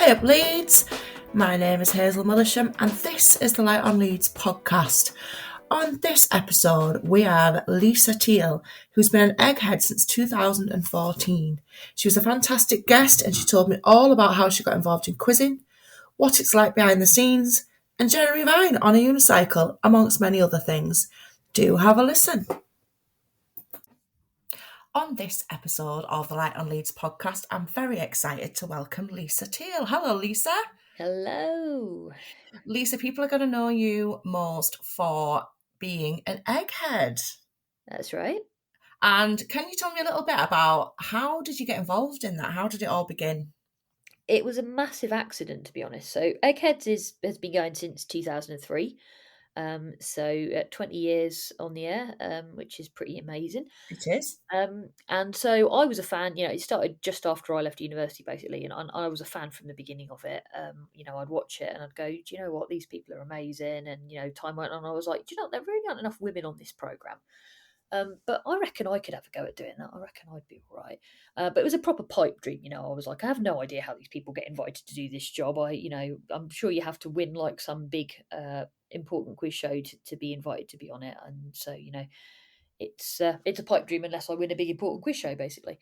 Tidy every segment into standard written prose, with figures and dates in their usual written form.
Hi up Leeds, my name is hazelmillichamp and this is the Light on Leeds podcast. On this episode we have Lisa Thiel, who's been an Egghead since 2014. She was a fantastic guest and she told me all about how she got involved in quizzing, what it's like behind the scenes, and Jeremy Vine on a unicycle, amongst many other things. Do have a listen. On this episode of the Light on Leeds podcast, I'm very excited to welcome Lisa Thiel. Hello, Lisa. Hello. Lisa, people are going to know you most for being an egghead. That's right. And can you tell me a little bit about how did you get involved in that? How did it all begin? It was a massive accident, to be honest. So Eggheads has been going since 2003. So 20 years on the air, which is pretty amazing. It is. And so I was a fan. It started just after I left university, basically, and I was a fan from the beginning of it. I'd watch it and I'd go, do you know what? These people are amazing. And time went on. I was like, do you know, there really aren't enough women on this program. But I reckon I could have a go at doing that. I reckon I'd be all right. But it was a proper pipe dream, I was like, I have no idea how these people get invited to do this job. I'm sure you have to win like some big, important quiz show to be invited to be on it. And so, it's a pipe dream unless I win a big important quiz show, basically.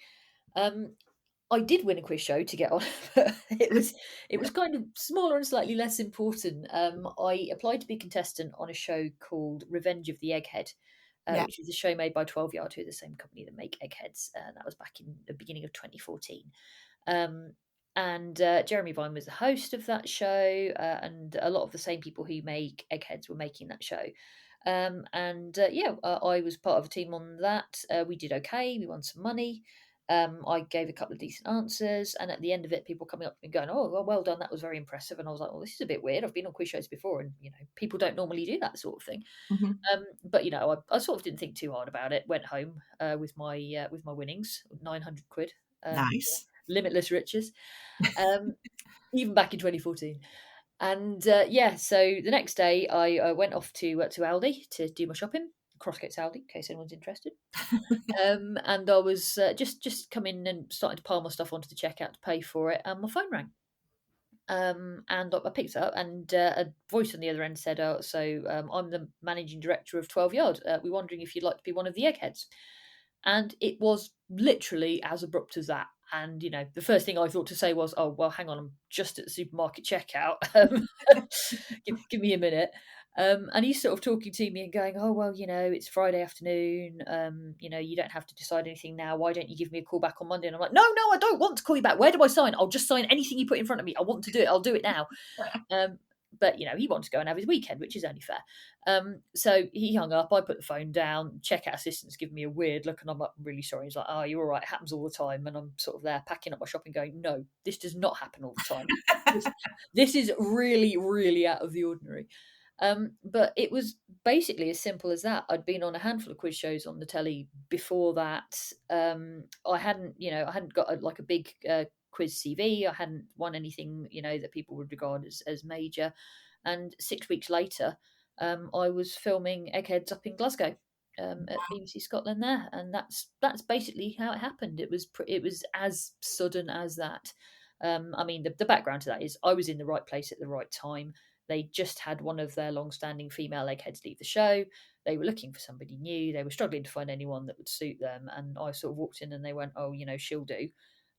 I did win a quiz show to get on, but it was kind of smaller and slightly less important. I applied to be a contestant on a show called Revenge of the Egghead. Which is a show made by 12 Yard, who are the same company that make Eggheads. That was back in the beginning of 2014. And Jeremy Vine was the host of that show, and a lot of the same people who make Eggheads were making that show. I was part of a team on that. We did okay. We won some money. I gave a couple of decent answers, and at the end of it, people coming up to me going, "Oh, well done, that was very impressive." And I was like, "Well, this is a bit weird. I've been on quiz shows before, and people don't normally do that sort of thing." Mm-hmm. But I sort of didn't think too hard about it. Went home with my winnings, 900 quid. Nice. Limitless riches. Even back in 2014. And so the next day I went off to Aldi to do my shopping. Crossgates Aldi, in case anyone's interested. And I was just come in and started to pile my stuff onto the checkout to pay for it, and my phone rang. And I picked it up, and a voice on the other end said, I'm the managing director of 12 Yard. We're wondering if you'd like to be one of the Eggheads. And it was literally as abrupt as that. And, the first thing I thought to say was, oh, well, hang on, I'm just at the supermarket checkout. Give me a minute. And he's sort of talking to me and going, oh, well, it's Friday afternoon. You don't have to decide anything now. Why don't you give me a call back on Monday? And I'm like, no, I don't want to call you back. Where do I sign? I'll just sign anything you put in front of me. I want to do it. I'll do it now. But, he wanted to go and have his weekend, which is only fair. So he hung up. I put the phone down. Checkout assistant's giving me a weird look, and I'm like, I'm really sorry. He's like, oh, you're all right. It happens all the time. And I'm sort of there packing up my shopping going, no, this does not happen all the time. This is really, really out of the ordinary. But it was basically as simple as that. I'd been on a handful of quiz shows on the telly before that. I hadn't got a big quiz CV. I hadn't won anything, that people would regard as major. And 6 weeks later, I was filming Eggheads up in Glasgow at BBC Scotland there, and that's basically how it happened. It was as sudden as that. The background to that is I was in the right place at the right time. They just had one of their long-standing female Eggheads leave the show. They were looking for somebody new. They were struggling to find anyone that would suit them, and I sort of walked in and they went, "Oh, she'll do."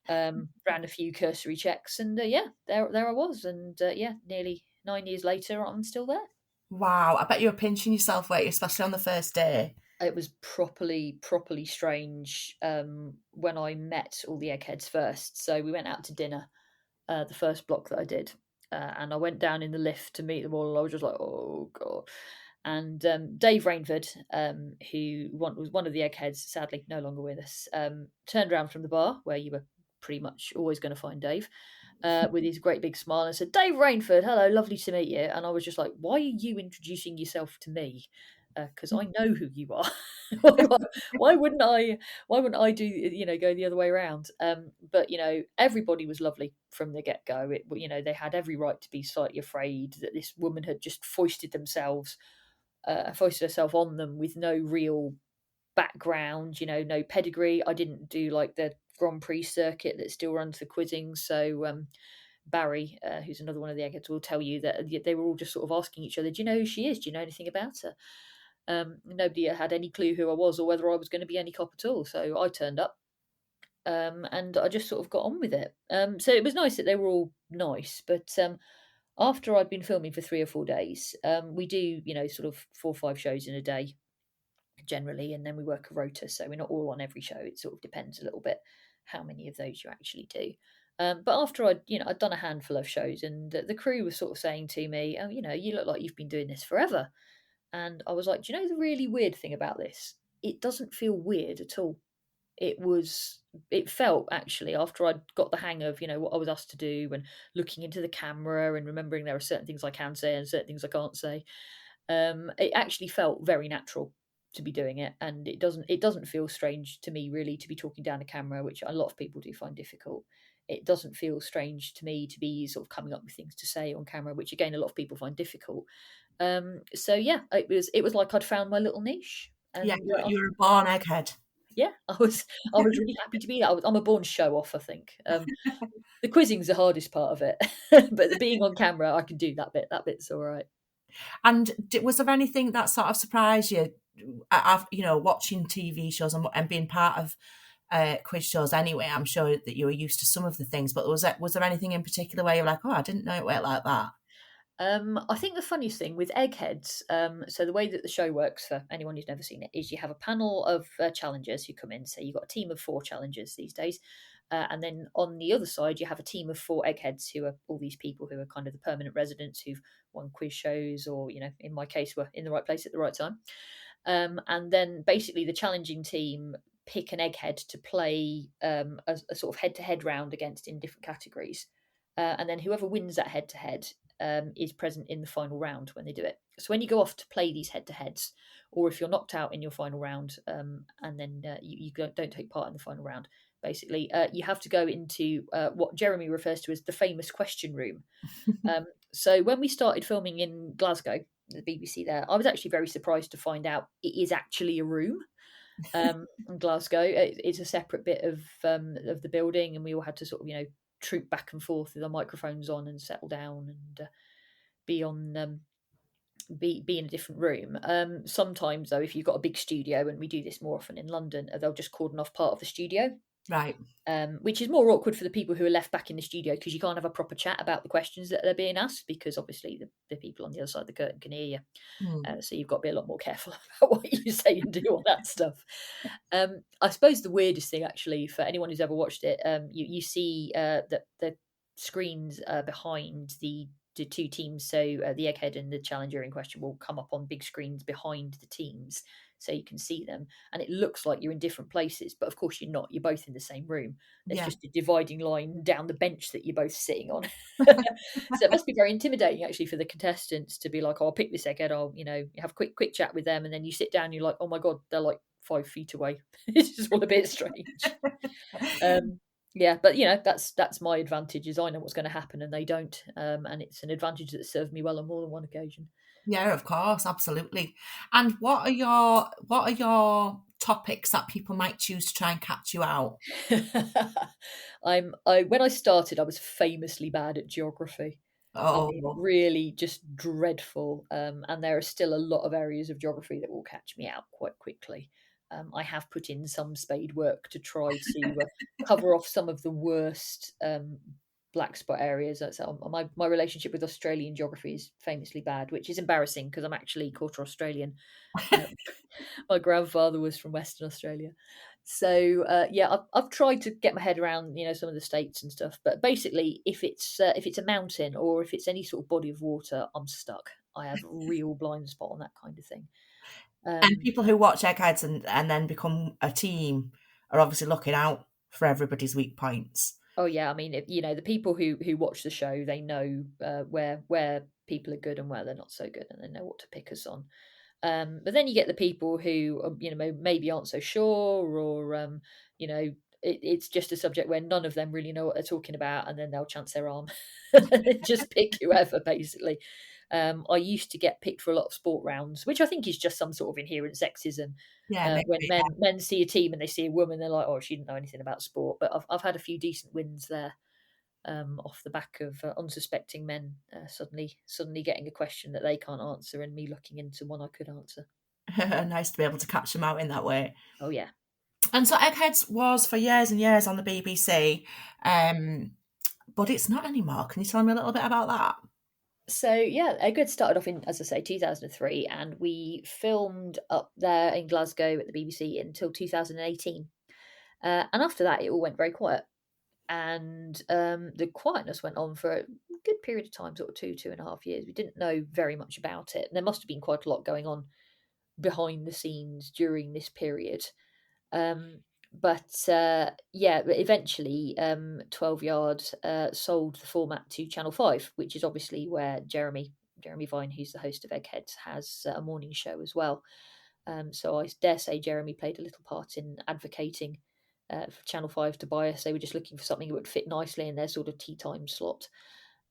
Ran a few cursory checks, and there I was, and nearly 9 years later, I'm still there. Wow, I bet you were pinching yourself, weren't you, especially on the first day? It was properly strange when I met all the Eggheads first. So we went out to dinner, the first block that I did, and I went down in the lift to meet them all, and I was just like, oh god. And Dave Rainford, who was one of the Eggheads, sadly no longer with us, turned around from the bar where you were pretty much always going to find Dave, with his great big smile, and said, "Dave Rainford, hello, lovely to meet you." And I was just like, "Why are you introducing yourself to me? Because I know who you are. Why wouldn't I? Why wouldn't I do? Go the other way around?" But everybody was lovely from the get go. They had every right to be slightly afraid that this woman had just foisted herself on them with no real background, no pedigree. I didn't do like the Grand Prix circuit that still runs the quizzing, so Barry, who's another one of the Eggheads, will tell you that they were all just sort of asking each other, "Do you know who she is? Do you know anything about her?" Nobody had any clue who I was or whether I was going to be any cop at all. So I turned up, and I just sort of got on with it. So it was nice that they were all nice. But after I'd been filming for 3 or 4 days, we do, sort of 4 or 5 shows in a day generally, and then we work a rota. So we're not all on every show. It sort of depends a little bit how many of those you actually do. But after I'd done a handful of shows, and the crew was sort of saying to me, "Oh, you look like you've been doing this forever." And I was like, "Do you know the really weird thing about this? It doesn't feel weird at all. It felt actually, after I'd got the hang of, what I was asked to do, and looking into the camera and remembering there are certain things I can say and certain things I can't say. It actually felt very natural to be doing it, and it doesn't feel strange to me really to be talking down a camera, which a lot of people do find difficult. It doesn't feel strange to me to be sort of coming up with things to say on camera, which again a lot of people find difficult. So yeah, it was like I'd found my little niche, Yeah, and you're a born egghead. yeah, I was really happy to be that. I'm a born show off, I think. The quizzing's the hardest part of it, but the being on camera, I can do that bit. That bit's all right. And was there anything that sort of surprised you, watching TV shows and being part of quiz shows anyway? I'm sure that you were used to some of the things, but was there anything in particular where you're like, oh, I didn't know it went like that? I think the funniest thing with Eggheads, so the way that the show works for anyone who's never seen it is you have a panel of challengers who come in. So you've got a team of 4 challengers these days. And then on the other side, you have a team of 4 Eggheads who are all these people who are kind of the permanent residents who've won quiz shows or, in my case, were in the right place at the right time. And then basically the challenging team pick an Egghead to play a sort of head-to-head round against in different categories. And then whoever wins that head-to-head is present in the final round when they do it. So when you go off to play these head-to-heads, or if you're knocked out in your final round, and then you don't take part in the final round, basically, you have to go into what Jeremy refers to as the famous question room. So when we started filming in Glasgow, the BBC there, I was actually very surprised to find out it is actually a room. In Glasgow, it's a separate bit of the building, and we all had to sort of troop back and forth with our microphones on and settle down and be on be in a different room. Sometimes though, if you've got a big studio, and we do this more often in London, they'll just cordon off part of the studio. Right. Which is more awkward for the people who are left back in the studio because you can't have a proper chat about the questions that are being asked because obviously the people on the other side of the curtain can hear you. So you've got to be a lot more careful about what you say and do all that stuff. I suppose the weirdest thing actually for anyone who's ever watched it, you see that the screens behind the 2 teams. So the Egghead and the Challenger in question will come up on big screens behind the teams so you can see them, and it looks like you're in different places, but of course you're not. You're both in the same room. There's just a dividing line down the bench that you're both sitting on. So it must be very intimidating actually for the contestants to be like, oh, I'll pick this Egghead, I'll you have a quick chat with them, and then you sit down and you're like, oh my god, they're like 5 feet away. It's just all a bit strange. Yeah, but that's my advantage is I know what's going to happen and they don't, and it's an advantage that served me well on more than one occasion. Yeah, of course, absolutely. And what are your topics that people might choose to try and catch you out? When I started, I was famously bad at geography. I mean, Oh, really just dreadful. And there are still a lot of areas of geography that will catch me out quite quickly. I have put in some spade work to try to cover off some of the worst black spot areas. My relationship with Australian geography is famously bad, which is embarrassing because I'm actually quarter Australian. My grandfather was from Western Australia. So yeah, I've tried to get my head around some of the states and stuff, but basically, if it's a mountain or if it's any sort of body of water, I'm stuck. I have a real blind spot on that kind of thing. and people who watch Eggheads and then become a team are obviously looking out for everybody's weak points. Oh yeah, I mean, the people who watch the show, they know where people are good and where they're not so good, and they know what to pick us on. But then you get the people who maybe aren't so sure, or it's just a subject where none of them really know what they're talking about, and then they'll chance their arm and just pick whoever basically. I used to get picked for a lot of sport rounds, which I think is just some sort of inherent sexism. Yeah, maybe, When men see a team and they see a woman, they're like, "Oh, she didn't know anything about sport." But I've had a few decent wins there. off the back of unsuspecting men suddenly getting a question that they can't answer, and me looking into one I could answer. Nice to be able to catch them out in that way. Oh yeah. And so Eggheads was for years and years on the BBC, but it's not anymore. Can you tell me a little bit about that? So yeah, Egghead started off in, as I say, 2003, and we filmed up there in Glasgow at the BBC until 2018. And after that, it all went very quiet. And the quietness went on for a good period of time, sort of 2.5 years. We didn't know very much about it. And there must have been quite a lot going on behind the scenes during this period. Um, but eventually, 12 Yard sold the format to Channel 5, which is obviously where Jeremy Vine, who's the host of Eggheads, has a morning show as well. So I dare say Jeremy played a little part in advocating for Channel 5 to buy us. They were just looking for something that would fit nicely in their sort of tea time slot.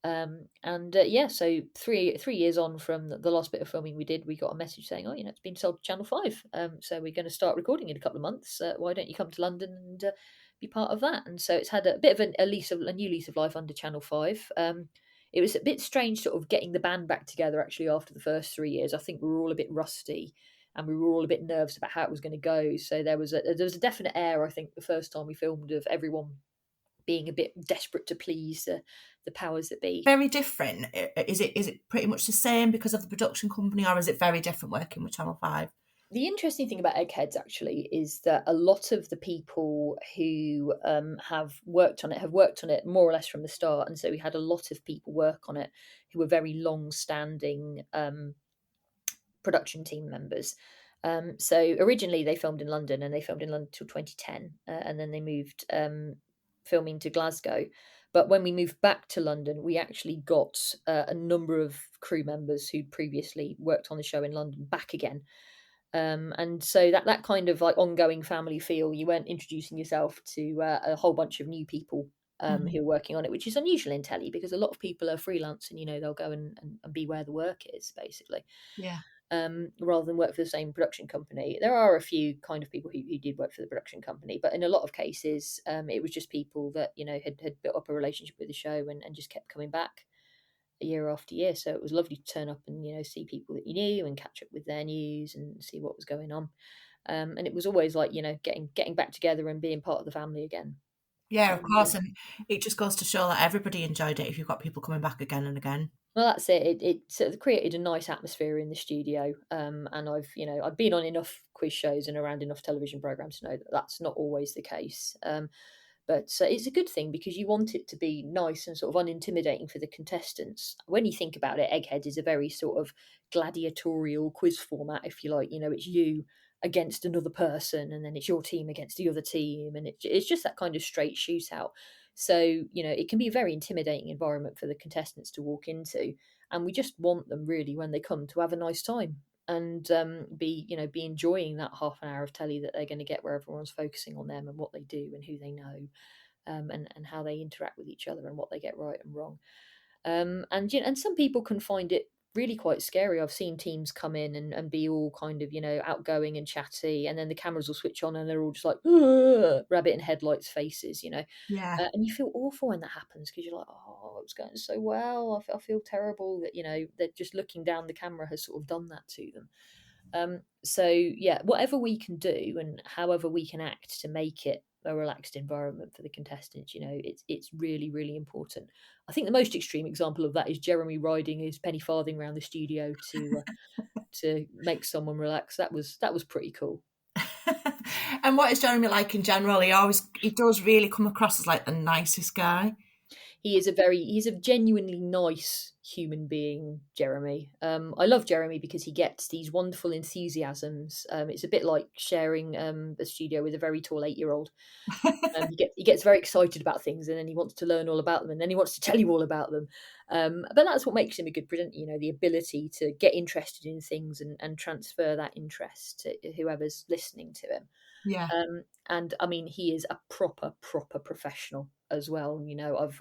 So 3 years on from the last bit of filming we did, we got a message saying, "Oh, it's been sold to Channel 5. So we're going to start recording in a couple of months. Why don't you come to London and be part of that?" And so it's had a bit of a new lease of life under Channel 5. It was a bit strange, sort of getting the band back together actually after the first 3 years. I think we were all a bit rusty, and we were all a bit nervous about how it was going to go. So there was a definite air, I think, the first time we filmed, of everyone being a bit desperate to please the powers that be. Very different. Is it pretty much the same because of the production company, or is it very different working with Channel 5? The interesting thing about Eggheads actually is that a lot of the people who have worked on it more or less from the start, and so we had a lot of people work on it who were very long-standing production team members. So originally they filmed in London, and they filmed in London till 2010, and then they moved filming to Glasgow. But when we moved back to London, we actually got a number of crew members who'd previously worked on the show in London back again. And so that kind of like ongoing family feel, you weren't introducing yourself to a whole bunch of new people who are working on it, which is unusual in telly because a lot of people are freelance and, they'll go and be where the work is, basically. Yeah. Rather than work for the same production company. There are a few kind of people who did work for the production company, but in a lot of cases, it was just people that, had built up a relationship with the show and just kept coming back year after year. So it was lovely to turn up and, see people that you knew and catch up with their news and see what was going on. And it was always like, getting back together and being part of the family again. Yeah, of And course. And it just goes to show that everybody enjoyed it if you've got people coming back again and again. well, that's it. It sort of created a nice atmosphere in the studio. And I've been on enough quiz shows and around enough television programs to know that that's not always the case. But it's a good thing because you want it to be nice and sort of unintimidating for the contestants. When you think about it, Egghead is a very sort of gladiatorial quiz format, if you like. It's you against another person, and then it's your team against the other team, and it's just that kind of straight shootout. So it can be a very intimidating environment for the contestants to walk into, and we just want them really when they come to have a nice time and be enjoying that half an hour of telly that they're going to get, where everyone's focusing on them and what they do and who they know, and how they interact with each other and what they get right and wrong. And some people can find it really quite scary. I've seen teams come in and be all kind of outgoing and chatty, and then the cameras will switch on and they're all just like rabbit in headlights faces, Yeah. and you feel awful when that happens because you're like, oh, it was going so well. I feel terrible that they're just looking down the camera has sort of done that to them. So yeah, whatever we can do and however we can act to make it a relaxed environment for the contestants, it's really, really important. I think the most extreme example of that is Jeremy riding his penny farthing around the studio to make someone relax. That was pretty cool. And what is Jeremy like in general? He does really come across as like the nicest guy. He's a genuinely nice human being, Jeremy. I love Jeremy because he gets these wonderful enthusiasms. It's a bit like sharing the studio with a very tall 8-year-old. He gets very excited about things, and then he wants to learn all about them, and then he wants to tell you all about them. But that's what makes him a good presenter, the ability to get interested in things and transfer that interest to whoever's listening to him. Yeah. And I mean, he is a proper professional as well.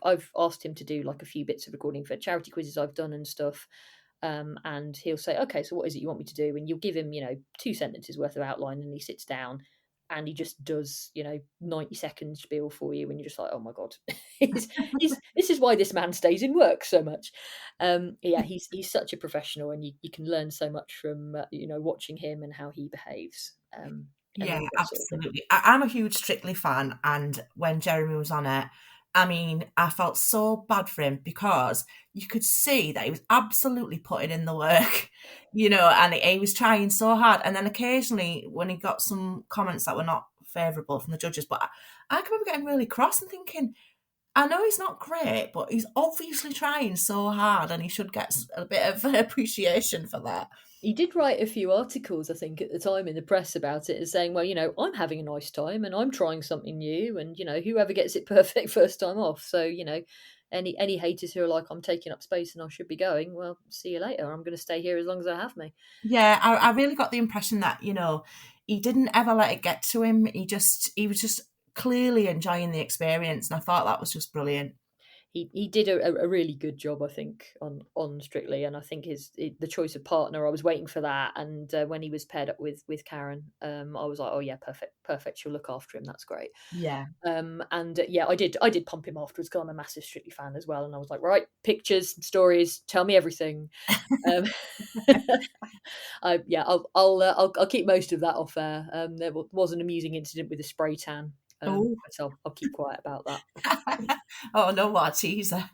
I've asked him to do like a few bits of recording for charity quizzes I've done and stuff. And he'll say, okay, so what is it you want me to do? And you'll give him, 2 sentences worth of outline, and he sits down and he just does, 90-second spiel for you, and you're just like, oh my god, this is why this man stays in work so much. Yeah, he's such a professional, and you can learn so much from watching him and how he behaves, and Yeah, all that sort of thing. absolutely. I'm a huge Strictly fan, and when Jeremy was on it, I mean, I felt so bad for him because you could see that he was absolutely putting in the work, and he was trying so hard. And then occasionally, when he got some comments that were not favourable from the judges, but I can remember getting really cross and thinking, I know he's not great, but he's obviously trying so hard, and he should get a bit of appreciation for that. He did write a few articles, I think, at the time in the press about it, and saying, well, I'm having a nice time and I'm trying something new, and whoever gets it perfect first time off. So, any haters who are like, I'm taking up space and I should be going, well, see you later. I'm going to stay here as long as I have me. Yeah, I really got the impression that, he didn't ever let it get to him. He was just clearly enjoying the experience, and I thought that was just brilliant. He did a really good job, I think, on Strictly, and I think the choice of partner, I was waiting for that, and when he was paired up with Karen, I was like, oh yeah, perfect, she'll look after him, that's great. Yeah. And yeah, I did pump him afterwards because I'm a massive Strictly fan as well, and I was like, right, pictures, stories, tell me everything. Um, I'll keep most of that off air. There was an amusing incident with a spray tan, Oh. but I'll keep quiet about that. Oh no, what a teaser.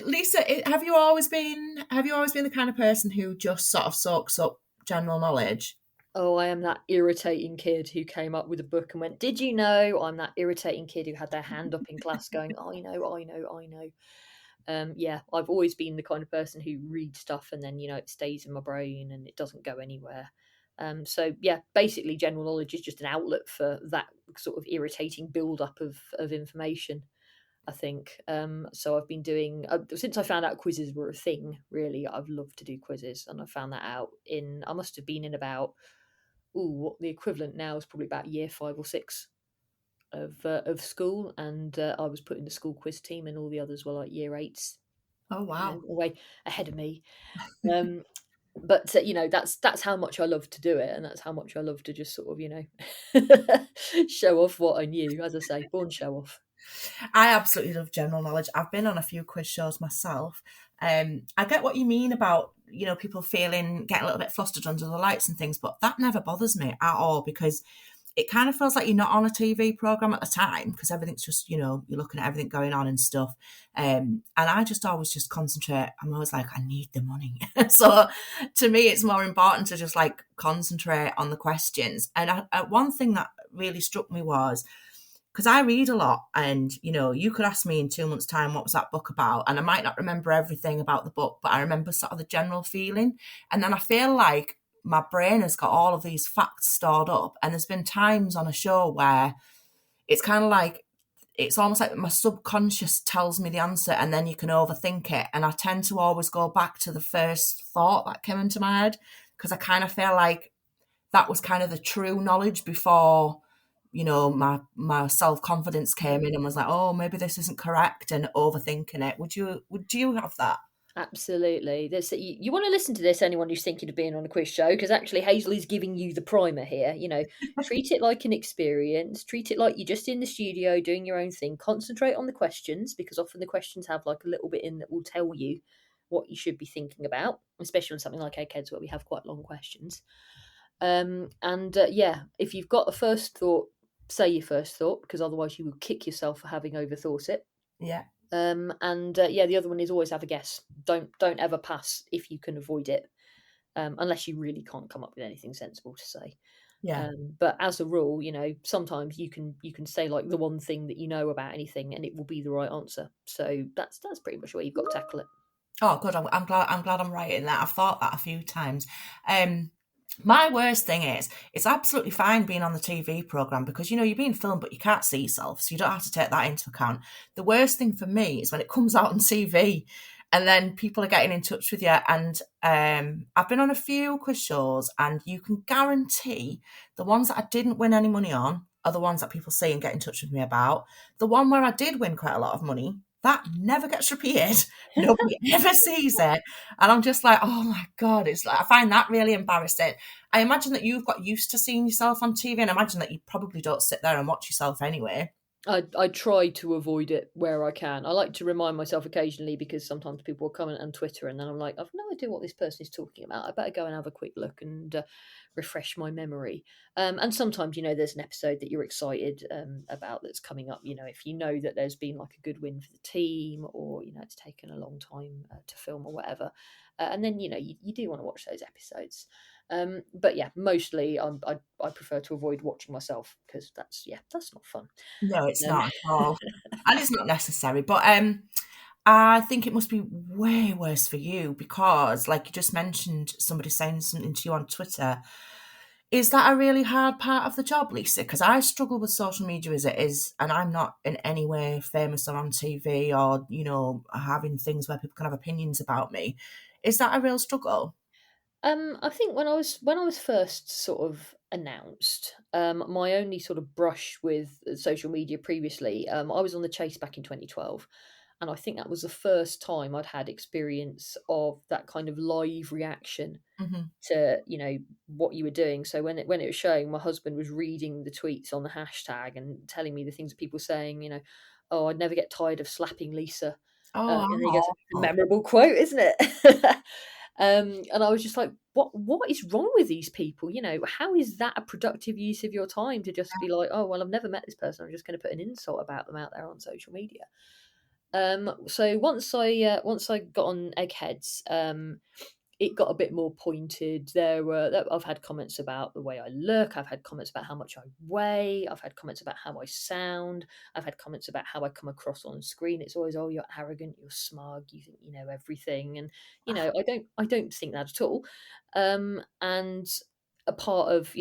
Lisa, have you always been the kind of person who just sort of soaks up general knowledge? Oh, I am that irritating kid who came up with a book and went, did you know? I'm that irritating kid who had their hand up in class going, I know. Yeah, I've always been the kind of person who reads stuff and then, it stays in my brain and it doesn't go anywhere. So yeah, basically general knowledge is just an outlet for that sort of irritating build-up of information, I think. So I've been doing, since I found out quizzes were a thing, really, I've loved to do quizzes. And I found that out I must have been in about, what the equivalent now is probably about year 5 or 6 of school. And I was put in the school quiz team, and all the others were like year 8s, Oh wow. way ahead of me. But that's how much I love to do it, and that's how much I love to just sort of show off what I knew. As I say, born show off. I absolutely love general knowledge. I've been on a few quiz shows myself. I get what you mean about, people getting a little bit flustered under the lights and things, but that never bothers me at all because it kind of feels like you're not on a TV program at the time because everything's just, you're looking at everything going on and stuff. And I just always just concentrate. I'm always like, I need the money. So to me, it's more important to just like concentrate on the questions. And one thing that really struck me was, because I read a lot and, you could ask me in 2 months' time, what was that book about? And I might not remember everything about the book, but I remember sort of the general feeling. And then I feel like my brain has got all of these facts stored up. And there's been times on a show where it's kind of like, it's almost like my subconscious tells me the answer and then you can overthink it. And I tend to always go back to the first thought that came into my head because I kind of feel like that was kind of the true knowledge before, my self-confidence came in and was like, oh, maybe this isn't correct and overthinking it. Would you have that? Absolutely. You want to listen to this, anyone who's thinking of being on a quiz show, because actually Hazel is giving you the primer here. Treat it like an experience. Treat it like you're just in the studio doing your own thing. Concentrate on the questions, because often the questions have like a little bit in that will tell you what you should be thinking about, especially on something like Eggheads where we have quite long questions. Yeah, if you've got a first thought, say your first thought, because otherwise you will kick yourself for having overthought it. Yeah. Yeah, the other one is always have a guess. Don't ever pass if you can avoid it, unless you really can't come up with anything sensible to say. Yeah. But as a rule, sometimes you can say like the one thing that you know about anything, and it will be the right answer. So that's pretty much where you've got to tackle it. Oh, good. I'm glad I'm writing that. I've thought that a few times. My worst thing is, it's absolutely fine being on the TV programme because, you're being filmed, but you can't see yourself, so you don't have to take that into account. The worst thing for me is when it comes out on TV and then people are getting in touch with you. And I've been on a few quiz shows and you can guarantee the ones that I didn't win any money on are the ones that people see and get in touch with me about. The one where I did win quite a lot of money, that never gets repeated. Nobody ever sees it. And I'm just like, oh my God, it's like, I find that really embarrassing. I imagine that you've got used to seeing yourself on TV, and I imagine that you probably don't sit there and watch yourself anyway. I try to avoid it where I can. I like to remind myself occasionally because sometimes people will comment on Twitter and then I'm like, I've no idea what this person is talking about. I better go and have a quick look and refresh my memory. And sometimes, there's an episode that you're excited about that's coming up. If you know that there's been like a good win for the team, or it's taken a long time to film or whatever, and then you do want to watch those episodes. But yeah, mostly I prefer to avoid watching myself because that's not fun. No, it's Um, not at all. And it's not necessary. But I think it must be way worse for you because, like you just mentioned, somebody saying something to you on Twitter. Is that a really hard part of the job, Lisa? Because I struggle with social media as it is, and I'm not in any way famous or on TV or, having things where people can have opinions about me. Is that a real struggle? I think when I was first sort of announced, my only sort of brush with social media previously, I was on the Chase back in 2012, and I think that was the first time I'd had experience of that kind of live reaction Hmm. to what you were doing. So when it was showing, my husband was reading the tweets on the hashtag and telling me the things that people were saying. Oh, I'd never get tired of slapping Lisa. Oh, And he goes, oh, memorable quote, isn't it? And I was just like, what is wrong with these people? How is that a productive use of your time to just be like, oh well, I've never met this person, I'm just going to put an insult about them out there on social media. So once I got on Eggheads, it got a bit more pointed. I've had comments about the way I look. I've had comments about how much I weigh. I've had comments about how I sound. I've had comments about how I come across on screen. It's always, oh, you're arrogant, you're smug, you think you know everything, and I don't think that at all. And a part of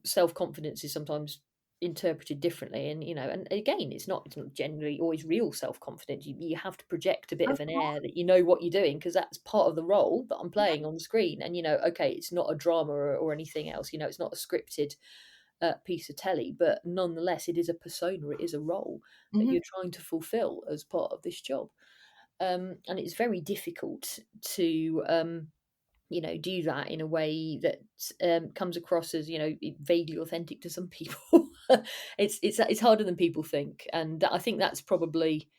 self confidence is sometimes interpreted differently, and again, it's not generally always real self-confidence. You have to project a bit of of an course. air that you know what you're doing, because that's part of the role that I'm Yeah. playing on the screen. And okay, it's not a drama or anything else, it's not a scripted piece of telly, but nonetheless it is a persona, it is a role that Hmm. you're trying to fulfill as part of this job. And it's very difficult to do that in a way that comes across as vaguely authentic to some people. It's harder than people think, and I think that's probably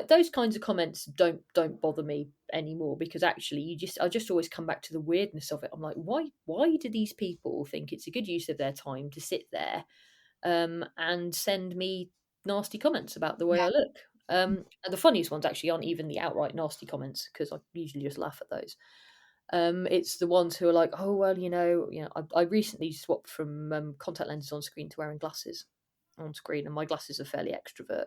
those kinds of comments don't bother me anymore, because actually I just always come back to the weirdness of it. I'm like, why do these people think it's a good use of their time to sit there and send me nasty comments about the way I Yeah. look? And the funniest ones actually aren't even the outright nasty comments, because I usually just laugh at those. It's the ones who are like, oh well, I recently swapped from contact lenses on screen to wearing glasses on screen, and my glasses are fairly extrovert,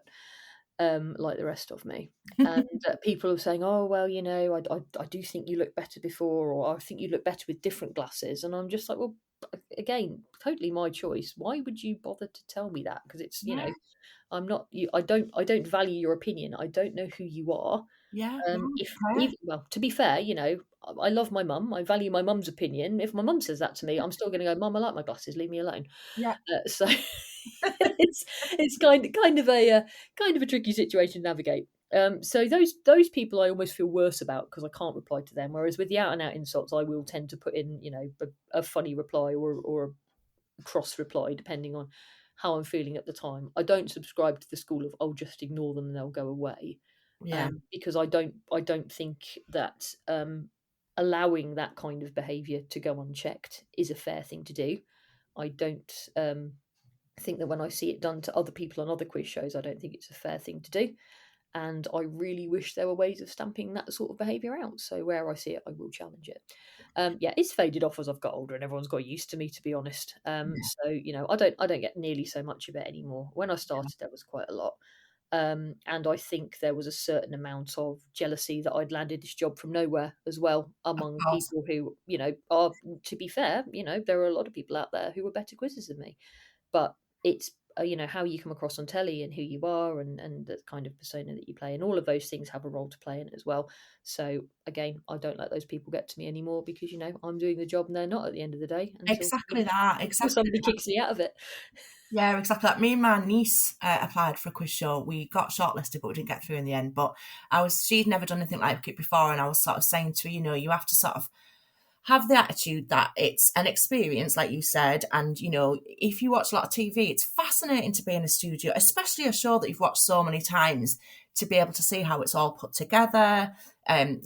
like the rest of me. And people are saying, oh well, I do think you look better before, or I think you look better with different glasses, and I'm just like, well, again, totally my choice. Why would you bother to tell me that? Because it's Yeah. I'm not you. I don't value your opinion. I don't know who you are. Yeah. No, If well, to be fair, I love my mum. I value my mum's opinion. If my mum says that to me, I'm still going to go, Mum, I like my glasses. Leave me alone. yeah. So it's kind of a tricky situation to navigate. So those people I almost feel worse about, because I can't reply to them. Whereas with the out and out insults, I will tend to put in a funny reply or a cross reply, depending on how I'm feeling at the time. I don't subscribe to the school of, oh, just ignore them and they'll go away, Yeah. because I don't think that allowing that kind of behaviour to go unchecked is a fair thing to do. I don't think that when I see it done to other people on other quiz shows, I don't think it's a fair thing to do. And I really wish there were ways of stamping that sort of behaviour out. So where I see it, I will challenge it. Yeah, it's faded off as I've got older, and everyone's got used to me, to be honest. So I don't get nearly so much of it anymore. When I started, there was quite a lot. And I think there was a certain amount of jealousy that I'd landed this job from nowhere as well, Of among course. people who, are, to be fair, there are a lot of people out there who are better quizzes than me. But it's how you come across on telly and who you are, and the kind of persona that you play, and all of those things have a role to play in it as well. So again, I don't let those people get to me anymore, because I'm doing the job and they're not, at the end of the day, Exactly that. until Exactly. somebody kicks me out of it. Yeah, exactly. Like me and my niece applied for a quiz show. We got shortlisted, but we didn't get through in the end. But she'd never done anything like it before, and I was sort of saying to her, you have to sort of have the attitude that it's an experience, like you said. And, if you watch a lot of TV, it's fascinating to be in a studio, especially a show that you've watched so many times, to be able to see how it's all put together. When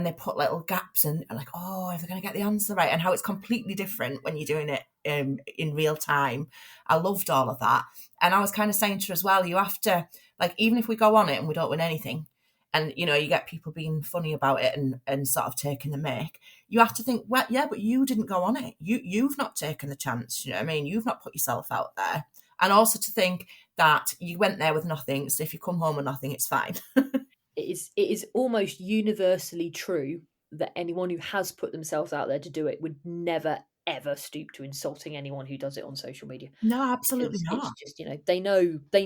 they put little gaps and like, oh, if they're going to get the answer right, and how it's completely different when you're doing it in real time. I loved all of that. And I was kind of saying to her as well, you have to, like, even if we go on it and we don't win anything, and you get people being funny about it and sort of taking the mick, you have to think, well, yeah, but you didn't go on it. You've not taken the chance. You know what I mean? You've not put yourself out there. And also to think that you went there with nothing, so if you come home with nothing, it's fine. It is almost universally true that anyone who has put themselves out there to do it would never ever stoop to insulting anyone who does it on social media. No, absolutely Because it's not. just, they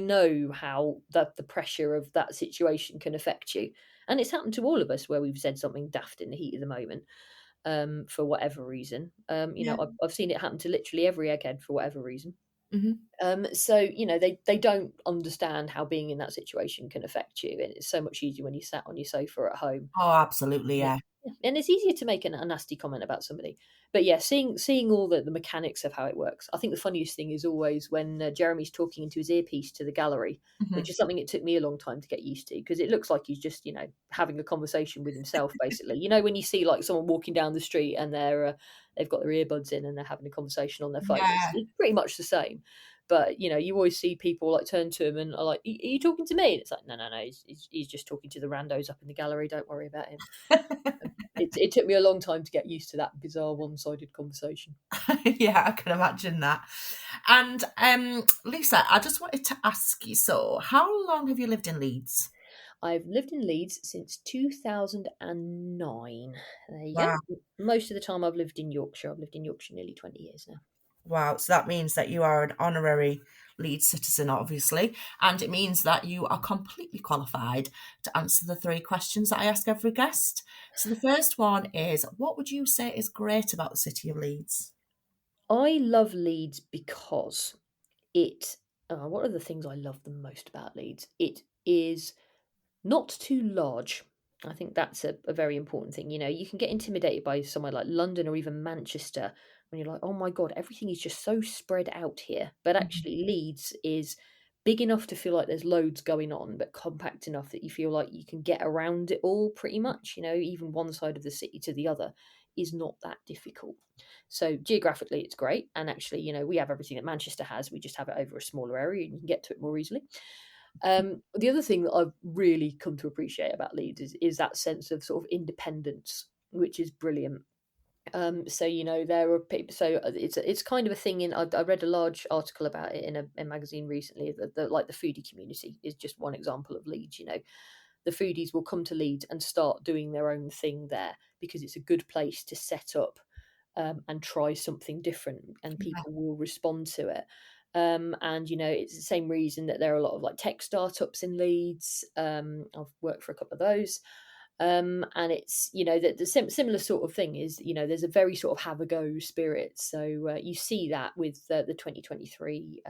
know how that the pressure of that situation can affect you. And it's happened to all of us where we've said something daft in the heat of the moment, for whatever reason. Yeah. I've seen it happen to literally every egghead for whatever reason. Hmm. So they don't understand how being in that situation can affect you, and it's so much easier when you sat on your sofa at home. Oh, absolutely, Yeah. yeah. And it's easier to make a nasty comment about somebody. But yeah, seeing all the mechanics of how it works. I think the funniest thing is always when Jeremy's talking into his earpiece to the gallery, Hmm. which is something it took me a long time to get used to, because it looks like he's just, having a conversation with himself, basically. When you see like someone walking down the street and they've got their earbuds in and they're having a conversation on their phone. Yeah. It's pretty much the same. But you always see people like turn to him and are like, "Are you talking to me?" And it's like, no, he's just talking to the randos up in the gallery. Don't worry about him. It took me a long time to get used to that bizarre one-sided conversation. Yeah, I can imagine that. And Lisa, I just wanted to ask you, so how long have you lived in Leeds? I've lived in Leeds since 2009. There you Wow. go. Most of the time I've lived in Yorkshire. I've lived in Yorkshire nearly 20 years now. Wow. So that means that you are an honorary Leeds citizen, obviously. And it means that you are completely qualified to answer the three questions that I ask every guest. So the first one is, what would you say is great about the city of Leeds? I love Leeds because it. What are the things I love the most about Leeds? It is not too large. I think that's a very important thing. You can get intimidated by somewhere like London or even Manchester when you're like, oh my God, everything is just so spread out here. But Mhm. actually, Leeds is big enough to feel like there's loads going on, but compact enough that you feel like you can get around it all pretty much. Even one side of the city to the other is not that difficult. So geographically, it's great. And actually, we have everything that Manchester has. We just have it over a smaller area and you can get to it more easily. The other thing that I've really come to appreciate about Leeds is that sense of sort of independence, which is brilliant. So there are people. So it's kind of a thing. I read a large article about it in a magazine recently. That like the foodie community is just one example of Leeds. The foodies will come to Leeds and start doing their own thing there because it's a good place to set up, and try something different, and Yeah. people will respond to it. And it's the same reason that there are a lot of like tech startups in Leeds. I've worked for a couple of those. And it's the similar sort of thing is there's a very sort of have a go spirit. So you see that with the 2023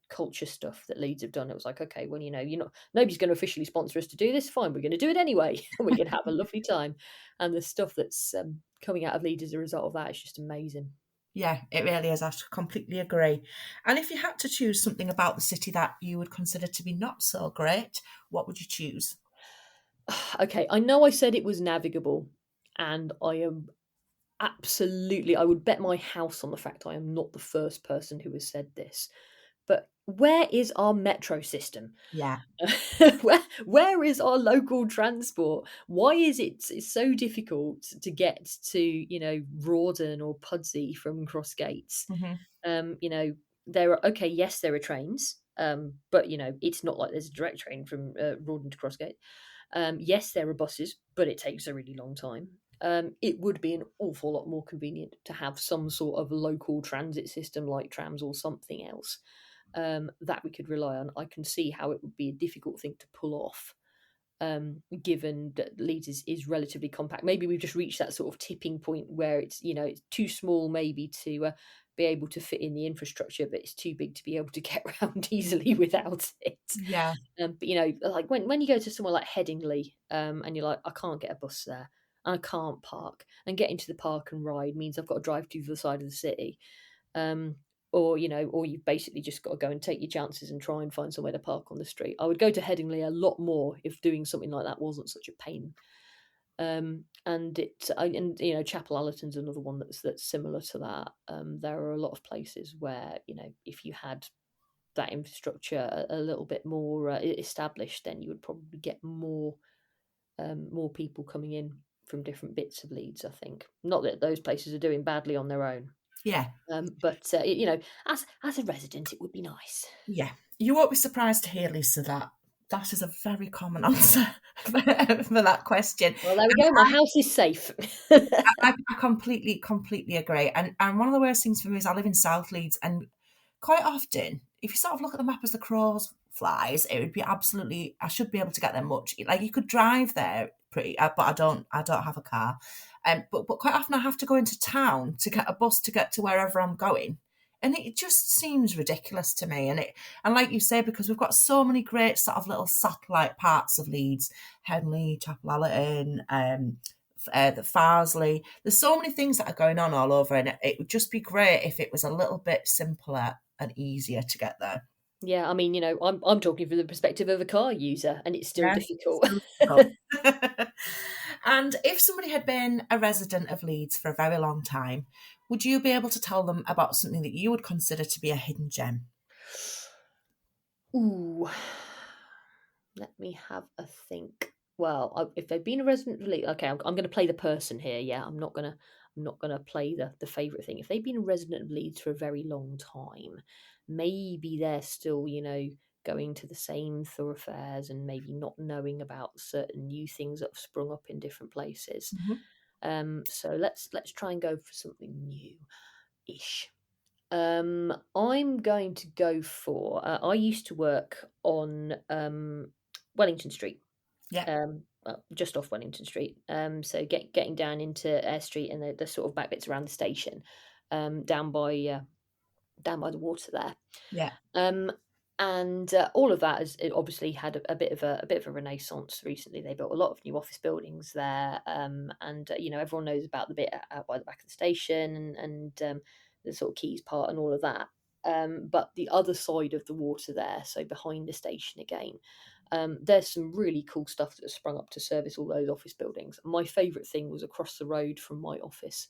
culture stuff that Leeds have done. It was like, okay, well, nobody's going to officially sponsor us to do this. Fine, we're going to do it anyway, and we're going to have a lovely time. And the stuff that's coming out of Leeds as a result of that is just amazing. Yeah, it really is. I completely agree. And if you had to choose something about the city that you would consider to be not so great, what would you choose? Okay, I know I said it was navigable, and I am absolutely, I would bet my house on the fact I am not the first person who has said this. But where is our metro system? Yeah. where is our local transport? Why is it's so difficult to get to, Rawdon or Pudsey from Crossgates? Hmm. There are, okay, yes, there are trains, but it's not like there's a direct train from Rawdon to Crossgate. Yes, there are buses, but it takes a really long time. it would be an awful lot more convenient to have some sort of local transit system like trams or something else that we could rely on. I can see how it would be a difficult thing to pull off, given that Leeds is relatively compact. Maybe we've just reached that sort of tipping point where it's it's too small maybe to be able to fit in the infrastructure, but it's too big to be able to get around easily without it. Yeah. But like when you go to somewhere like Headingley, and you're like, I can't get a bus there, and I can't park, and getting to the park and ride means I've got to drive to the side of the city. Um, or you've basically just got to go and take your chances and try and find somewhere to park on the street. I would go to Headingley a lot more if doing something like that wasn't such a pain. And Chapel Allerton's another one that's similar to that. There are a lot of places where if you had that infrastructure a little bit more established, then you would probably get more people coming in from different bits of Leeds. I think not that those places are doing badly on their own. Yeah. But as a resident, it would be nice. Yeah. You won't be surprised to hear, Lisa, that is a very common answer for that question. Well, there we go. My house is safe. I completely agree. And one of the worst things for me is I live in South Leeds, and quite often, if you sort of look at the map as the crows flies, it would be absolutely. I should be able to get there much. Like you could drive there pretty, but I don't have a car. But quite often I have to go into town to get a bus to get to wherever I'm going. And it just seems ridiculous to me. And like you say, because we've got so many great sort of little satellite parts of Leeds, Henley, Chapel Allerton, the Farsley. There's so many things that are going on all over, and it would just be great if it was a little bit simpler and easier to get there. Yeah, I mean, I'm talking from the perspective of a car user, and it's still difficult. And if somebody had been a resident of Leeds for a very long time, would you be able to tell them about something that you would consider to be a hidden gem? Ooh, let me have a think. Well, if they've been a resident of Leeds, okay, I'm going to play the person here. Yeah, I'm not gonna play the favourite thing. If they've been a resident of Leeds for a very long time, maybe they're still going to the same thoroughfares and maybe not knowing about certain new things that have sprung up in different places. Mm-hmm. So let's try and go for something new-ish. I'm going to go for. I used to work on Wellington Street. Yeah. Well, just off Wellington Street. So getting down into Air Street and the sort of back bits around the station, down by the water there. Yeah. And all of that has obviously had a bit of a renaissance recently. They built a lot of new office buildings there, and everyone knows about the bit out by the back of the station and the sort of quays part and all of that. But the other side of the water there, so behind the station again, there's some really cool stuff that has sprung up to service all those office buildings. My favourite thing was across the road from my office,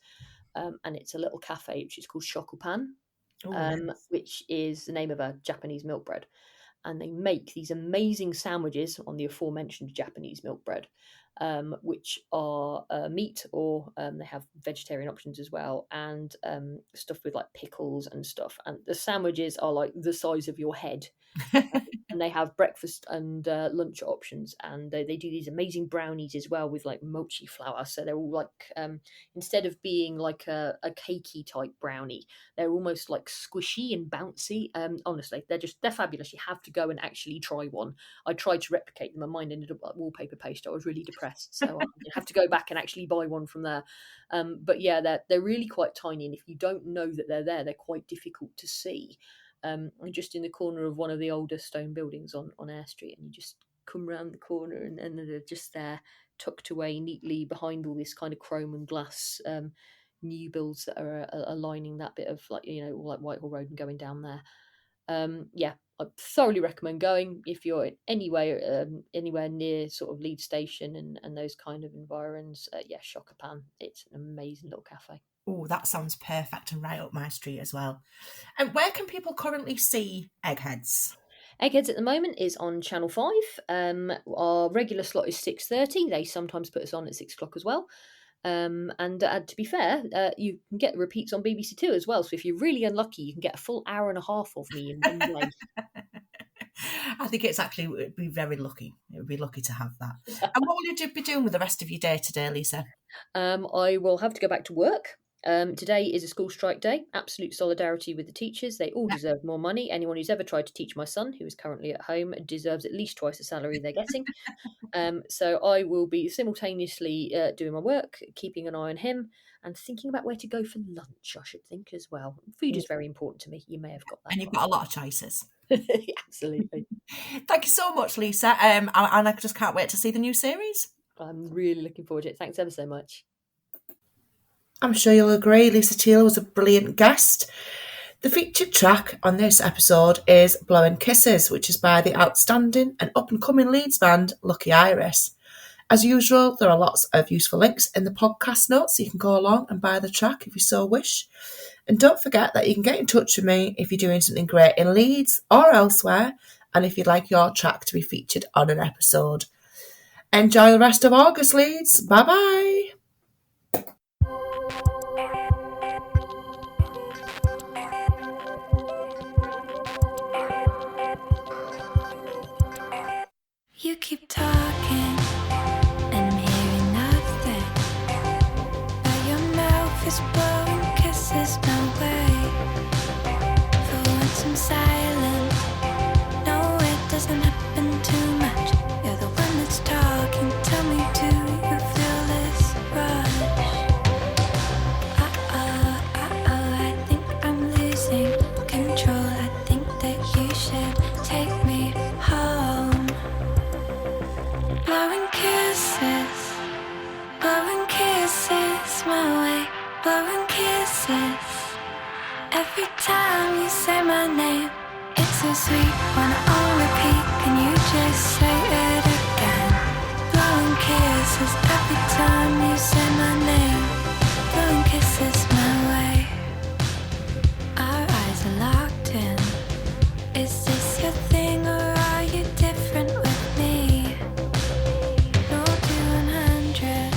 and it's a little cafe which is called Shokupan, Nice. which is the name of a Japanese milk bread. And they make these amazing sandwiches on the aforementioned Japanese milk bread, which are meat or they have vegetarian options as well, and stuff with like pickles and stuff. And the sandwiches are like the size of your head. And they have breakfast and lunch options, and they do these amazing brownies as well with like mochi flour. So they're all like instead of being like a cakey type brownie, they're almost like squishy and bouncy. Honestly, they're fabulous. You have to go and actually try one. I tried to replicate them, and mine ended up like wallpaper paste. I was really depressed, so I have to go back and actually buy one from there. But yeah, they're really quite tiny, and if you don't know that they're there, they're quite difficult to see. Just in the corner of one of the older stone buildings on Air Street, and you just come round the corner and they're just there, tucked away neatly behind all this kind of chrome and glass new builds that are lining that bit of like Whitehall Road and going down there. Yeah, I thoroughly recommend going if you're anywhere near sort of Leeds Station and those kind of environs. Yeah, Shokupan, it's an amazing little cafe. Oh, that sounds perfect and right up my street as well. And where can people currently see Eggheads? Eggheads at the moment is on Channel 5. Our regular slot is 6:30. They sometimes put us on at 6 o'clock as well. And to be fair, you can get repeats on BBC Two as well. So if you're really unlucky, you can get a full hour and a half of me in one day. I think it would be very lucky. It would be lucky to have that. And what will you be doing with the rest of your day today, Lisa? I will have to go back to work. Today is a school strike day. Absolute solidarity with the teachers. They all deserve more money. Anyone who's ever tried to teach my son, who is currently at home, deserves at least twice the salary they're getting. So I will be simultaneously doing my work, keeping an eye on him, and thinking about where to go for lunch, I should think, as well. Food is very important to me. You may have got that. And you've got a lot of choices. Absolutely. Thank you so much, Lisa. And I just can't wait to see the new series. I'm really looking forward to it. Thanks ever so much. I'm sure you'll agree, Lisa Thiel was a brilliant guest. The featured track on this episode is Blowing Kisses, which is by the outstanding and up-and-coming Leeds band Lucky Iris. As usual, there are lots of useful links in the podcast notes, so you can go along and buy the track if you so wish. And don't forget that you can get in touch with me if you're doing something great in Leeds or elsewhere, and if you'd like your track to be featured on an episode. Enjoy the rest of August, Leeds. Bye-bye. You keep talking, and I'm hearing nothing, but your mouth is blowing kisses my way. For once I'm silent, no, it doesn't happen too much. You're the one that's talking, tell me, do you feel this rush? I think I'm losing control. I think that you should take me home. Blowing kisses my way, blowing kisses. Every time you say my name, it's so sweet. Wanna on repeat, can you just say it again? Blowing kisses every time you say my name, blowing kisses my way. Our eyes are locked in. Is this your thing or are you different with me? No to 100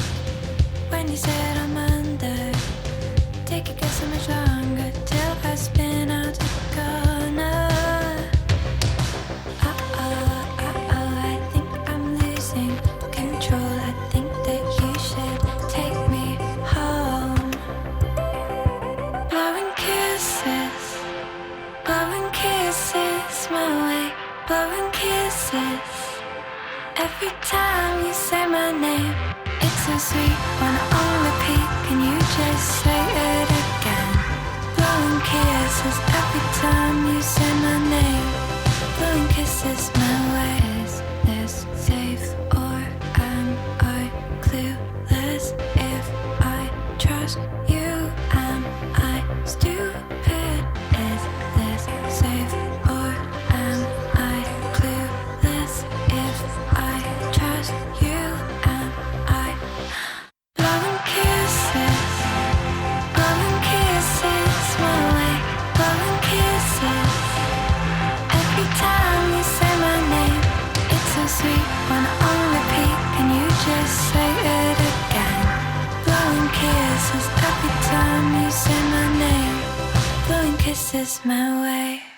when you said I'm under. Take a guess how much longer till I spin out the corner. I think I'm losing control. I think that you should take me home. Blowing kisses my way, blowing kisses. Every time you say my name, it's so sweet. Wanna on repeat, can you just say it again? Blowing kisses every time you say my name, blowing kisses my way. Is this safe or am I clueless? If I trust you, am I stupid? Is this safe or am I clueless? If I trust you, am I blowing kisses my way, blowing kisses. Every time you say my name, it's so sweet. Wanna on repeat, can you just say it again? Blowing kisses every time you say my name, blowing kisses my way.